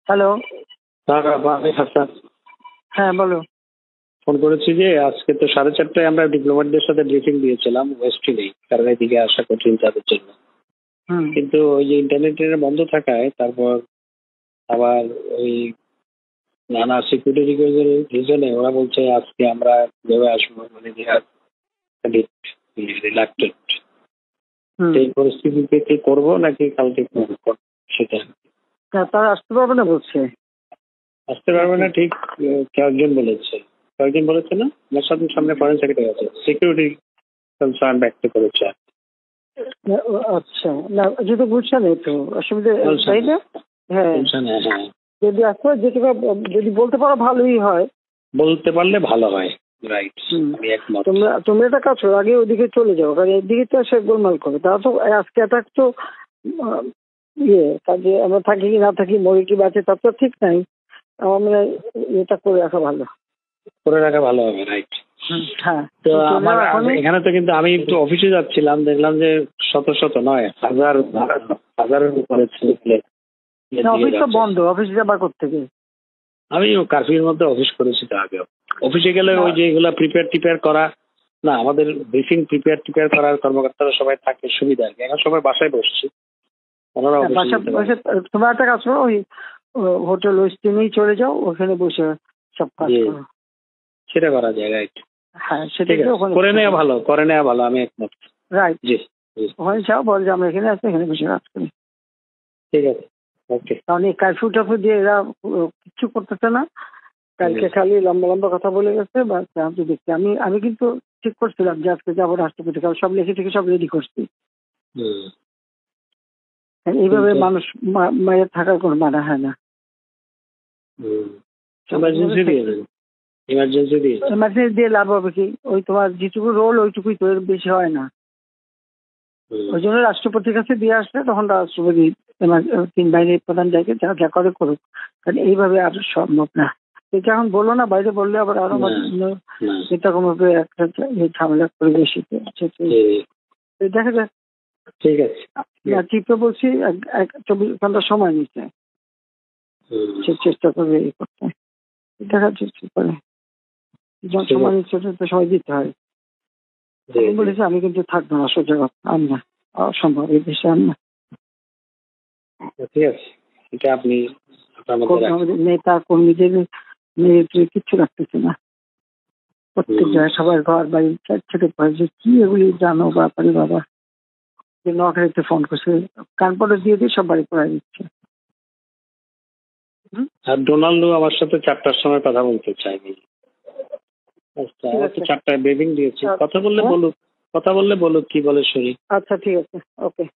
Hello. আমি হাসান হ্যাঁ, বলো। ফোন করেছি যে আজকে তো 4:30টায় আমরা ডিপ্লোম্যাটদের সাথে ব্রিফিং দিয়েছিলাম ওয়েস্টিনেই, কারণ এদিকে আসা কঠিন তাদের জন্য। হুম। কিন্তু ওই যে ইন্টারনেটের বন্ধ থাকায় তারপর আবার ওই নানা সিকিউরিটি রিজনে ওরা বলছে আজকে আমরা ভেবে আসবো, মানে রিলাক্টেড। এই পরিস্থিতিতে কি করবো নাকি কালকে করবো সেটা তারা আসতে পারবে না বলছে। আসতে পারবে না ঠিক কয়েকজন বলেছে। কয়েকজন বলেছে না, আমার সামনে ফরেন সেক্রেটারি আছে, সিকিউরিটি কনসার্ন ব্যক্ত করেছে। আচ্ছা, না যেহেতু বুঝছে না তো অসুবিধা, তাই না? হ্যাঁ, যদি আসতে যেটুকু যদি বলতে পারো ভালোই হয়। বলতে পারলে ভালো হয়, রাইট। আমি একমত। তোমরা একটা কাজ করো, আগে ওইদিকে চলে যাও, কারণ এদিকে তো সে গোলমাল করে। তারা তো আজকে অ্যাটাক তো কাজে আমরা থাকি কি না থাকি, মরে কি বাঁচে তার তো ঠিক নাই। আমার মনে হয় এটা করে রাখা ভালো, করে রাখা ভালো হবে, রাইট। হ্যাঁ। তো আমার এখানে তো কিন্তু আমি একটু অফিসে যাচ্ছিলাম, দেখলাম যে শত শত নয় হাজারের উপরে ছেলে। অফিস তো বন্ধ, অফিসে যাবার কোত্থেকে? আমি কারফিউর মধ্যে অফিস করেছি তো আগে। অফিসে গেলে ওই যে এগুলা প্রিপেয়ার করা না, আমাদের ব্রিফিং প্রিপেয়ার করার কর্মকর্তারা সবাই থাকে, সুবিধা আর কি। এখন সবাই বাসায় বসছি, ওনারা তোমার একটা কাজ করো, ওই হোটেল ওয়েস্টিনেই চলে যাও, ওখানে বসে সব কাজ করো। সেটা করা যায়, রাইট। হ্যাঁ, সেটা করে নেওয়া ভালো, আমি একমত। রাইট, জি। ওখানে যাও, বল যে আমরা এখানে আছি, এখানে বসে কাজ করি। ঠিক আছে, ওকে। কারণ এই কারফিউ টাফিউ দিয়ে এরা কিচ্ছু করতেছে না। কালকে খালি লম্বা লম্বা কথা বলে গেছে, বা দেখছি আমি কিন্তু ঠিক করছিলাম যে আজকে যাবো রাষ্ট্রপতি, কারণ সব লিখে থেকে সব রেডি করছি। এইভাবে মানুষ মায়ের থাকার কোনো মানা হয় না। ইমার্জেন্সি দিয়ে লাভ হবে কি? ওই তোমার যেটুকু রোল ওইটুকুই তো, এর বেশি হয় না। ওই জন্য রাষ্ট্রপতির কাছে দিয়ে আসলে তখন রাষ্ট্রপতি 3 বাহিনীর প্রধান যাকে যা করে করুক, কারণ এইভাবে আর সম্ভব না। এটা এখন বললো না, বাইরে বললে আবার আরো এরকম ভাবে একটা ঝামেলা করে বেশি। দেখা যাক। ঠিক আছে, চিফকে বলছি 24 ঘন্টা সময় নিচ্ছে, সে চেষ্টা করবে এই করতে। দেখা যাচ্ছে কি করে, যখন সময় নিচ্ছে তো সময় দিতে হয়। বলেছি আমি কিন্তু থাকবো না, সোজা কথা, আর না, অসম্ভব এই দেশে আর না। ঠিক আছে, এটা আপনি নেতা কর্মীদের কিচ্ছু রাখতেছে না। প্রত্যেক জায়গায় সবার ঘর বাড়ি ছেড়ে পড়েছে। কি এগুলি জানো ব্যাপারে বাবা, যে নখারিতে ফোন করছে, কানপটে দিয়ে দিয়ে সব বাড়ি পড়াই দিচ্ছে। আর ডোনাল্ডো আমার সাথে 4টার সময় কথা বলতে চাইনি। আচ্ছা, 4টায় ব্রিফিং দিয়েছি। কথা বললে বলুক কি বলে শুনি। আচ্ছা, ঠিক আছে, ওকে।